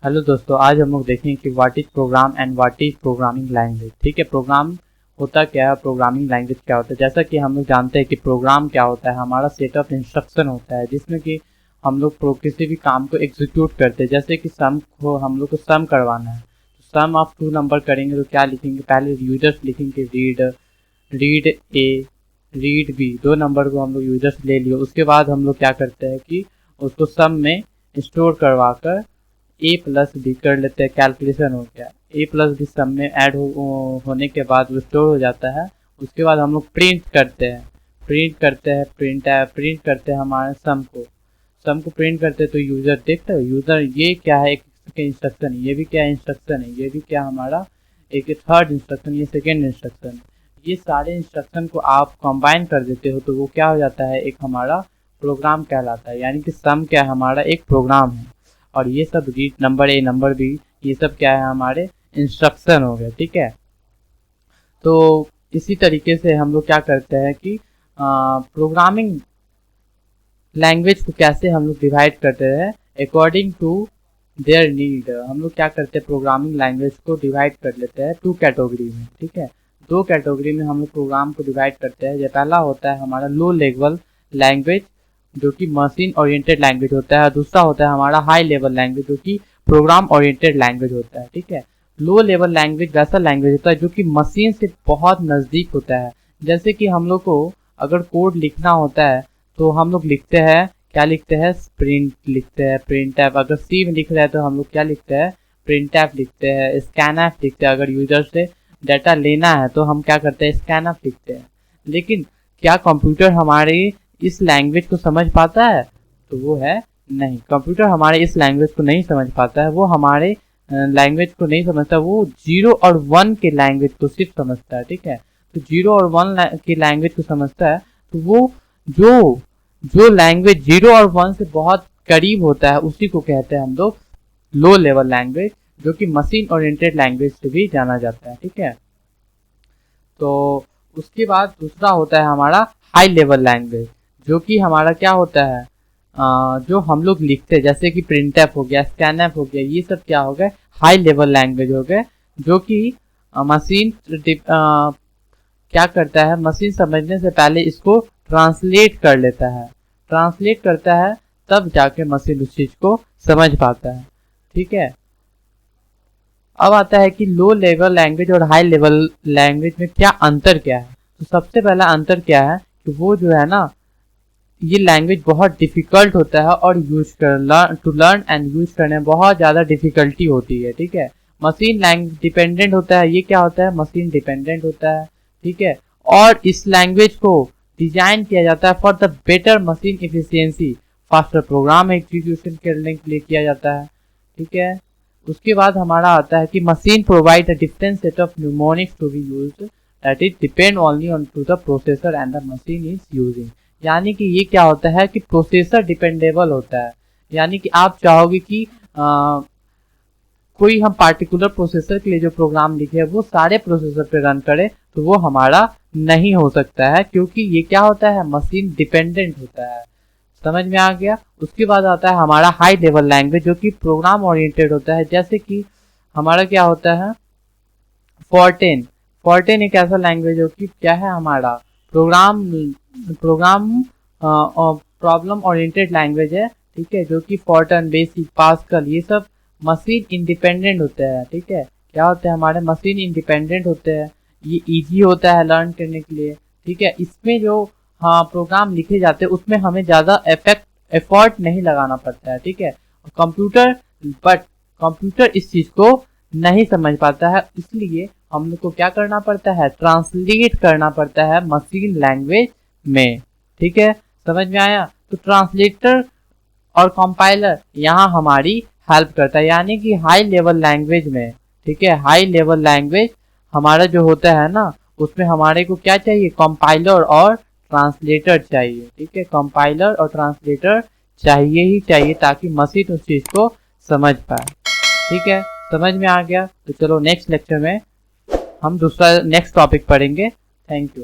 Hello दोस्तों, आज हम लोग देखेंगे कि what is program and what is programming language. ठीक है, प्रोग्राम होता क्या है, प्रोग्रामिंग लैंग्वेज क्या होता है। जैसा कि हम लोग जानते हैं कि प्रोग्राम क्या होता है, हमारा सेट ऑफ इंस्ट्रक्शन होता है जिसमें कि हम लोग किसी भी काम को एग्जीक्यूट करते हैं। जैसे कि सम को हम लोग को सम करवाना है, तो सम ऑफ टू नंबर करेंगे तो क्या लिखेंगे, पहले यूजर्स लिखेंगे रीड ए रीड बी, दो नंबर को हम लोग यूजर्स ले लिए। उसके बाद हम लोग क्या करते हैं कि उसको सम में स्टोर करवा कर ए प्लस बी कर लेते हैं। कैलकुलेशन हो गया, ए प्लस बी सब में ऐड होने के बाद वो स्टोर हो जाता है। उसके बाद हम लोग प्रिंट करते हैं प्रिंट करते हैं हमारे सम को प्रिंट करते हैं। तो यूजर देखते हैं, यूजर ये क्या है, एक इंस्ट्रक्शन, ये भी क्या इंस्ट्रक्शन है, ये भी क्या हमारा एक थर्ड इंस्ट्रक्शन, ये सेकेंड इंस्ट्रक्शन है। ये सारे इंस्ट्रक्शन को आप कंबाइन कर देते हो तो वो क्या हो जाता है, एक हमारा प्रोग्राम कहलाता है। यानी कि सम क्या हमारा एक प्रोग्राम है, और ये सब read number A number B ये सब क्या है, हमारे इंस्ट्रक्शन हो गए। ठीक है, तो इसी तरीके से हम लोग क्या करते हैं कि प्रोग्रामिंग लैंग्वेज को कैसे हम लोग डिवाइड करते हैं अकॉर्डिंग टू देयर नीड। हम लोग क्या करते हैं, प्रोग्रामिंग लैंग्वेज को डिवाइड कर लेते हैं टू कैटेगरी में। ठीक है, दो कैटेगरी में हम लोग प्रोग्राम को डिवाइड करते हैं। ये पहला होता है हमारा लो लेवल लैंग्वेज जो कि मशीन ओरिएंटेड लैंग्वेज होता है, दूसरा होता है हमारा हाई लेवल लैंग्वेज जो कि प्रोग्राम ओरिएंटेड लैंग्वेज होता है। ठीक है, लो लेवल लैंग्वेज वैसा लैंग्वेज होता है जो कि मशीन से बहुत नज़दीक होता है। जैसे कि हम लोग को अगर कोड लिखना होता है तो हम लोग लिखते हैं, क्या लिखते हैं, प्रिंट लिखते हैं, प्रिंट ऐप। अगर सी में लिख रहे हैं तो हम लोग क्या लिखते हैं, प्रिंट ऐप लिखते हैं, स्कैन ऐप लिखते हैं। अगर यूजर से डाटा लेना है तो हम क्या करते हैं, स्कैन ऐप लिखते हैं। लेकिन क्या कंप्यूटर हमारे इस लैंग्वेज को समझ पाता है, तो वो है नहीं। कंप्यूटर हमारे इस लैंग्वेज को नहीं समझ पाता है, वो हमारे लैंग्वेज को नहीं समझता, वो 0 और 1 के लैंग्वेज को सिर्फ समझता है। ठीक है, तो 0 और 1 की लैंग्वेज को समझता है, तो वो जो लैंग्वेज 0 और 1 से बहुत करीब होता है उसी को कहते हैं हम लोग लो लेवल लैंग्वेज, जो कि मशीन ओरिएंटेड लैंग्वेज से भी जाना जाता है। ठीक है, तो उसके बाद दूसरा होता है हमारा हाई लेवल लैंग्वेज, जो कि हमारा क्या होता है, जो हम लोग लिखते हैं, जैसे कि प्रिंट ऐप हो गया, स्कैन ऐप हो गया, ये सब क्या हो गए, हाई लेवल लैंग्वेज हो गए, जो कि मशीन क्या करता है, मशीन समझने से पहले इसको ट्रांसलेट कर लेता है, ट्रांसलेट करता है, तब जाके मशीन उस चीज को समझ पाता है। ठीक है, अब आता है कि लो लेवल लैंग्वेज और हाई लेवल लैंग्वेज में क्या अंतर क्या है। तो सबसे पहला अंतर क्या है कि वो जो है ना, ये लैंग्वेज बहुत डिफिकल्ट होता है और टू लर्न एंड यूज करने में बहुत ज़्यादा डिफिकल्टी होती है। ठीक है, मशीन लैंग्वेज डिपेंडेंट होता है, ये क्या होता है, मशीन डिपेंडेंट होता है। ठीक है, और इस लैंग्वेज को डिजाइन किया जाता है for the better machine efficiency, faster program execution करने के लिए किया जाता है। ठीक है, उसके बाद हमारा आता है कि machine provide a different set of mnemonics to be used that is depend only on to the processor and the machine is using. यानी कि ये क्या होता है कि प्रोसेसर डिपेंडेबल होता है। यानी कि आप चाहोगे कि कोई हम पार्टिकुलर प्रोसेसर के लिए जो प्रोग्राम लिखे वो सारे प्रोसेसर पे रन करे, तो वो हमारा नहीं हो सकता है, क्योंकि ये क्या होता है, मशीन डिपेंडेंट होता है। समझ में आ गया। उसके बाद आता है हमारा हाई लेवल लैंग्वेज, जो कि प्रोग्राम ओरिएंटेड होता है। जैसे कि हमारा क्या होता है, फॉर्टेन एक ऐसा लैंग्वेज जो कि क्या है, हमारा प्रोग्राम प्रॉब्लम ओरिएंटेड लैंग्वेज है। ठीक है, जो कि फॉर्टन, बेसिक, पास्कल ये सब मशीन इंडिपेंडेंट होते हैं। ठीक है, क्या होते हैं, हमारे मशीन इंडिपेंडेंट होते हैं, ये इजी होता है लर्न करने के लिए। ठीक है, इसमें जो प्रोग्राम लिखे जाते हैं उसमें हमें ज़्यादा एफर्ट नहीं लगाना पड़ता है। ठीक है, कंप्यूटर इस चीज़ को नहीं समझ पाता है, इसलिए हम लोग को क्या करना पड़ता है, ट्रांसलेट करना पड़ता है मशीन लैंग्वेज में। ठीक है, समझ में आया। तो ट्रांसलेटर और कंपाइलर यहाँ हमारी हेल्प करता है। यानी कि हाई लेवल लैंग्वेज में, ठीक है, हाई लेवल लैंग्वेज हमारा जो होता है ना, उसमें हमारे को क्या चाहिए, कंपाइलर और ट्रांसलेटर चाहिए। ठीक है, कंपाइलर और ट्रांसलेटर चाहिए ही चाहिए, ताकि मशीन उस चीज को समझ पाए। ठीक है, समझ में आ गया। तो चलो नेक्स्ट लेक्चर में हम दूसरा नेक्स्ट टॉपिक पढ़ेंगे। Thank you.